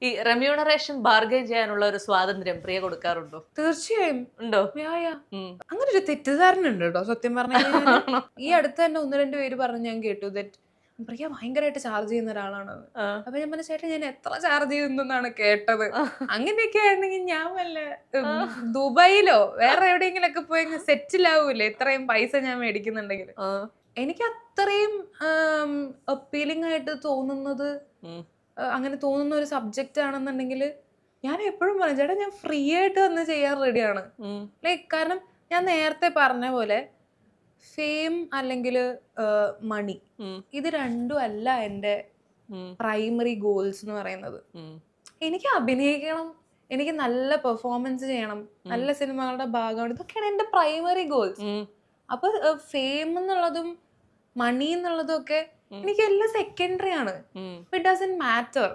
ഈ remuneration bargain ചെയ്യാനുള്ള ഒരു സ്വാതന്ത്ര്യം പ്രിയ കൊടുക്കാറുണ്ടോ? തീർച്ചയായും ഉണ്ടോ? അങ്ങനെ ഒരു തെറ്റിദ്ധാരണ ഉണ്ട് കേട്ടോ സത്യം പറഞ്ഞു കഴിഞ്ഞാൽ. ഈ അടുത്ത് തന്നെ 1-2 പേര് പറഞ്ഞ് ഞാൻ കേട്ടു ദറ്റ് പ്രിയ ഭയങ്കരമായിട്ട് ചാർജ് ചെയ്യുന്ന ഒരാളാണെന്ന്. അപ്പൊ ഞാൻ പറഞ്ഞ ചേട്ടൻ ഞാൻ എത്ര ചാർജ് ചെയ്യുന്നാണ് കേട്ടത്. അങ്ങനെയൊക്കെ ആണെങ്കിൽ ഞാൻ വല്ല ദുബായിലോ വേറെ എവിടെയെങ്കിലും ഒക്കെ പോയി സെറ്റിൽ ആവൂലേ ഇത്രയും പൈസ ഞാൻ മേടിക്കുന്നുണ്ടെങ്കിൽ. എനിക്ക് അത്രയും അപ്പീലിംഗ് ആയിട്ട് തോന്നുന്നത് അങ്ങനെ തോന്നുന്ന ഒരു സബ്ജക്റ്റ് ആണെന്നുണ്ടെങ്കിൽ ഞാൻ എപ്പോഴും പറയും ചേട്ടാ ഞാൻ ഫ്രീ ആയിട്ട് വന്ന് ചെയ്യാൻ റെഡിയാണ്. ലൈക്ക് കാരണം ഞാൻ നേരത്തെ പറഞ്ഞ പോലെ ഫെയിം അല്ലെങ്കിൽ മണി ഇത് രണ്ടും അല്ല എൻ്റെ പ്രൈമറി ഗോൾസ് എന്ന് പറയുന്നത്. എനിക്ക് അഭിനയിക്കണം, എനിക്ക് നല്ല പെർഫോമൻസ് ചെയ്യണം, നല്ല സിനിമകളുടെ ഭാഗമാണ്, ഇതൊക്കെയാണ് എൻ്റെ പ്രൈമറി ഗോൾസ്. അപ്പൊ ഫെയിം എന്നുള്ളതും മണി എന്നുള്ളതും ഒക്കെ എനിക്ക് എല്ലാം സെക്കൻഡറി ആണ്. It doesn't matter.